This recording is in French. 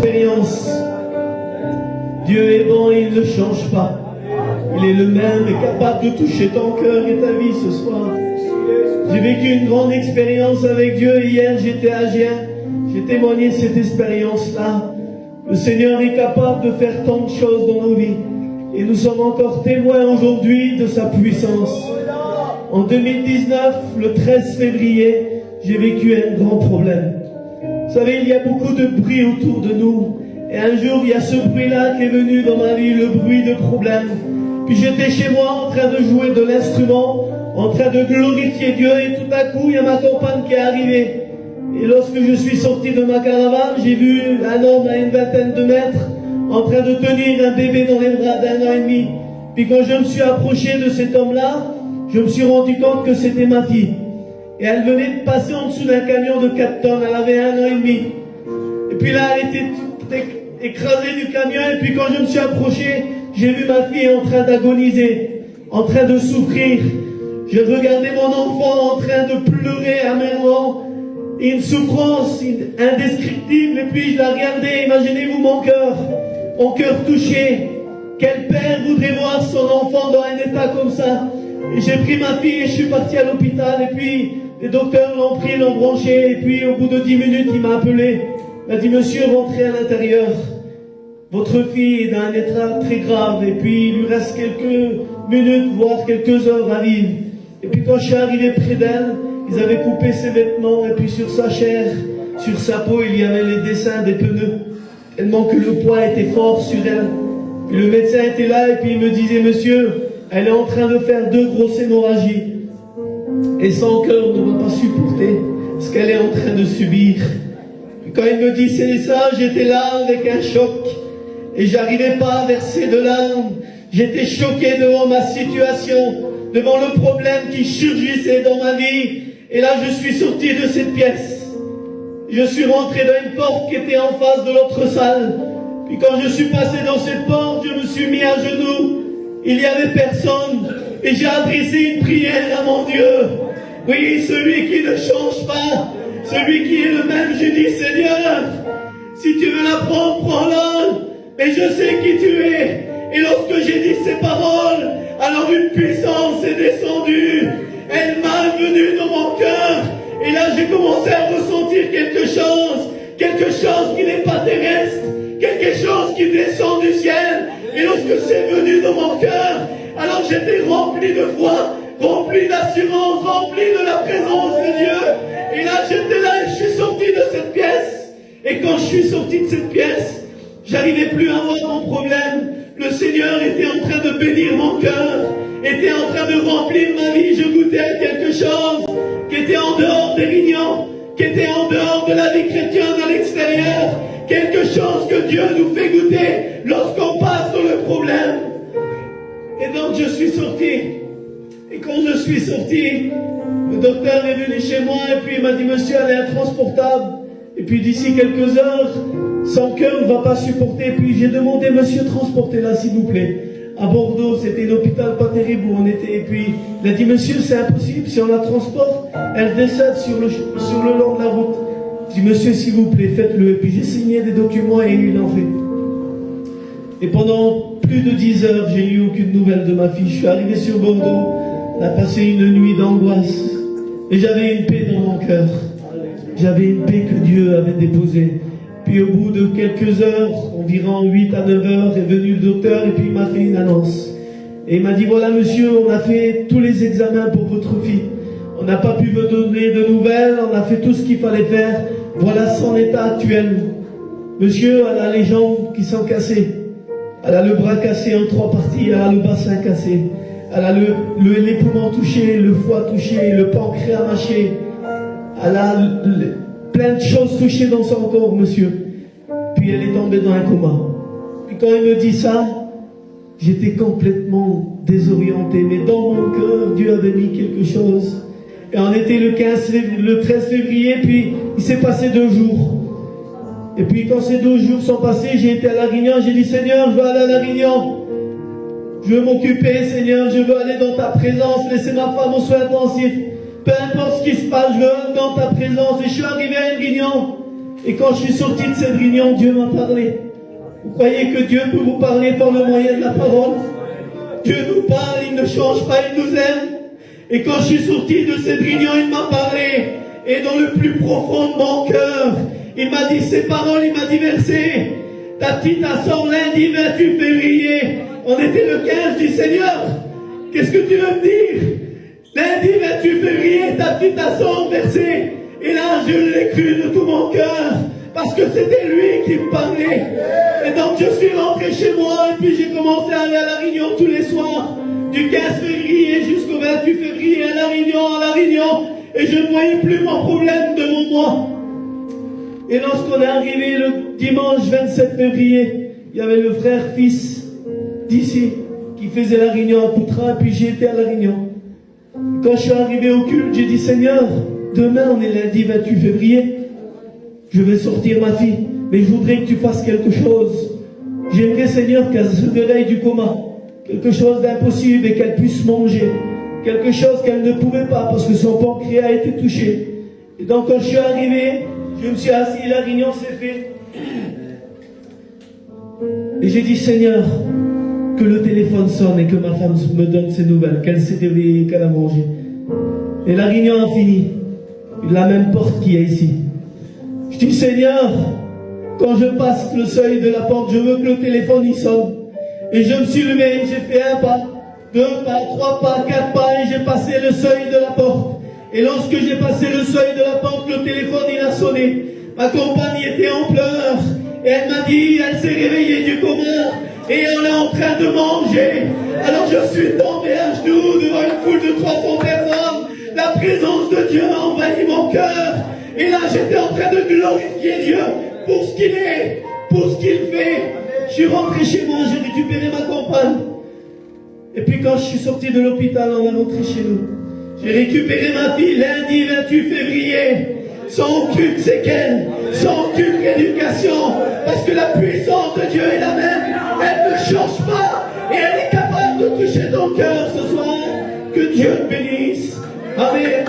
expérience. Dieu est bon et il ne change pas. Il est le même et capable de toucher ton cœur et ta vie ce soir. J'ai vécu une grande expérience avec Dieu. Hier, j'étais à Gien. J'ai témoigné de cette expérience-là. Le Seigneur est capable de faire tant de choses dans nos vies. Et nous sommes encore témoins aujourd'hui de sa puissance. En 2019, le 13 février, j'ai vécu un grand problème. Vous savez, il y a beaucoup de bruit autour de nous. Et un jour, il y a ce bruit-là qui est venu dans ma vie, le bruit de problème. Puis j'étais chez moi en train de jouer de l'instrument, en train de glorifier Dieu. Et tout à coup, il y a ma compagne qui est arrivée. Et lorsque je suis sorti de ma caravane, j'ai vu un homme à une vingtaine de mètres en train de tenir un bébé dans les bras d'1 an et demi. Puis quand je me suis approché de cet homme-là, je me suis rendu compte que c'était ma fille. Et elle venait de passer en dessous d'un camion de 4 tonnes. Elle avait 1 an et demi. Et puis là, elle était toute écrasée du camion. Et puis quand je me suis approché, j'ai vu ma fille en train d'agoniser, en train de souffrir. Je regardais mon enfant en train de pleurer amèrement. Une souffrance indescriptible. Et puis je la regardais. Imaginez-vous mon cœur touché. Quel père voudrait voir son enfant dans un état comme ça? Et j'ai pris ma fille et je suis parti à l'hôpital. Et puis les docteurs l'ont pris, l'ont branché. Et puis au bout de 10 minutes, il m'a appelé. Il m'a dit: monsieur, rentrez à l'intérieur. Votre fille est dans un état très grave. Et puis il lui reste quelques minutes, voire quelques heures à vivre. Et puis quand je suis arrivé près d'elle, ils avaient coupé ses vêtements. Et puis sur sa chair, sur sa peau, il y avait les dessins des pneus. Tellement que le poids était fort sur elle. Puis le médecin était là et puis il me disait: monsieur, elle est en train de faire 2 grosses hémorragies. Et son cœur ne va pas supporter ce qu'elle est en train de subir. Puis quand il me dit c'est ça, j'étais là avec un choc. Et j'arrivais pas à verser de larmes. J'étais choqué devant ma situation, devant le problème qui surgissait dans ma vie. Et là, je suis sorti de cette pièce. Je suis rentré dans une porte qui était en face de l'autre salle. Puis quand je suis passé dans cette porte, je me suis mis à genoux. Il n'y avait personne. Et j'ai adressé une prière à mon Dieu. Oui, celui qui ne change pas. Celui qui est le même. J'ai dit: Seigneur, si tu veux la prendre, prends-la. Mais je sais qui tu es. Et lorsque j'ai dit ces paroles, alors une puissance est descendue. Elle m'a venu dans mon cœur. Et là, j'ai commencé à ressentir quelque chose qui n'est pas terrestre, quelque chose qui descend du ciel. Et lorsque c'est venu dans mon cœur, alors j'étais rempli de foi, rempli d'assurance, rempli de la présence de Dieu. Et là, j'étais là et je suis sorti de cette pièce. Et quand je suis sorti de cette pièce, j'arrivais plus à voir mon problème. Le Seigneur était en train de bénir mon cœur, était en train de remplir ma vie. Je goûtais à quelque chose qui était en dehors des réunions, qui était en dehors de la vie chrétienne à l'extérieur. Quelque chose que Dieu nous fait goûter lorsqu'on passe dans le problème. Et donc je suis sorti. Et quand je suis sorti, le docteur est venu chez moi et puis il m'a dit: monsieur, elle est intransportable. Et puis d'ici quelques heures, son cœur ne va pas supporter. Et puis j'ai demandé: monsieur, transportez-la s'il vous plaît. À Bordeaux, c'était un hôpital pas terrible où on était. Et puis il a dit: monsieur, c'est impossible, si on la transporte, elle décède sur le long de la route. Je dis: monsieur, s'il vous plaît, faites-le. Et puis j'ai signé des documents et il en fait. Et pendant plus de 10 heures, j'ai eu aucune nouvelle de ma fille. Je suis arrivé sur Bordeaux, on a passé une nuit d'angoisse. Et j'avais une paix dans mon cœur. J'avais une paix que Dieu avait déposée. Puis au bout de quelques heures, environ 8 à 9 heures, est venu le docteur et puis il m'a fait une annonce. Et il m'a dit: voilà monsieur, on a fait tous les examens pour votre fille. On n'a pas pu vous donner de nouvelles, on a fait tout ce qu'il fallait faire. Voilà son état actuel. Monsieur, elle a les jambes qui sont cassées. Elle a le bras cassé en 3 parties, elle a le bassin cassé. Elle a les poumons touchés, le foie touché, le pancréas mâché. Elle a plein de choses touchées dans son corps, monsieur. Puis elle est tombée dans un coma. Puis quand il me dit ça, j'étais complètement désorienté. Mais dans mon cœur, Dieu avait mis quelque chose. Et on était le 13 février, puis il s'est passé 2 jours. Et puis quand ces 2 jours sont passés, j'ai été à La Réunion, j'ai dit: Seigneur, je veux aller à La Réunion. Je veux m'occuper, Seigneur, je veux aller dans ta présence, laisser ma femme aux soins intensifs. Peu importe ce qui se passe, je veux aller dans ta présence. Et je suis arrivé à une réunion. Et quand je suis sorti de cette réunion, Dieu m'a parlé. Vous croyez que Dieu peut vous parler par le moyen de la parole? Dieu nous parle, il ne change pas, il nous aime. Et quand je suis sorti de cette réunion, il m'a parlé. Et dans le plus profond de mon cœur, il m'a dit ces paroles, il m'a dit verset. Ta petite sort lundi 28 février. On était le 15 du Seigneur. Qu'est-ce que tu veux me dire? Lundi 28 février, ta petite sort versé. Et là, je l'ai cru de tout mon cœur. Parce que c'était lui qui me parlait. Et donc je suis rentré chez moi. Et puis j'ai commencé à aller à la réunion tous les soirs. Du 15 février jusqu'au 28 février, à la réunion. Et je ne voyais plus mon problème devant moi. Et lorsqu'on est arrivé le dimanche 27 février, il y avait le frère fils d'ici qui faisait la réunion à Poutra, puis j'ai été à la réunion. Quand je suis arrivé au culte, j'ai dit Seigneur, demain on est lundi 28 février, je vais sortir ma fille, mais je voudrais que tu fasses quelque chose. J'aimerais Seigneur qu'elle se réveille du coma, quelque chose d'impossible et qu'elle puisse manger, quelque chose qu'elle ne pouvait pas parce que son pancréas a été touché. Et donc quand je suis arrivé, je me suis assis, la réunion s'est faite. Et j'ai dit, Seigneur, que le téléphone sonne et que ma femme me donne ses nouvelles, qu'elle s'est réveillée, qu'elle a mangé. Et la réunion a fini. La même porte qu'il y a ici. Je dis, Seigneur, quand je passe le seuil de la porte, je veux que le téléphone y sonne. Et je me suis levé, j'ai fait un pas, 2 pas, 3 pas, 4 pas, et j'ai passé le seuil de la porte. Et lorsque j'ai passé le seuil de la porte, le téléphone il a sonné. Ma compagne était en pleurs. Et elle m'a dit, elle s'est réveillée du coma. Et on est en train de manger. Alors je suis tombé à genoux devant une foule de 300 personnes. La présence de Dieu a envahi mon cœur. Et là j'étais en train de glorifier Dieu pour ce qu'il est, pour ce qu'il fait. Je suis rentré chez moi, j'ai récupéré ma compagne. Et puis quand je suis sorti de l'hôpital, on est rentré chez nous. J'ai récupéré ma fille lundi 28 février, sans aucune séquelle, sans aucune rééducation, parce que la puissance de Dieu est la même, elle ne change pas, et elle est capable de toucher ton cœur ce soir. Que Dieu te bénisse. Amen.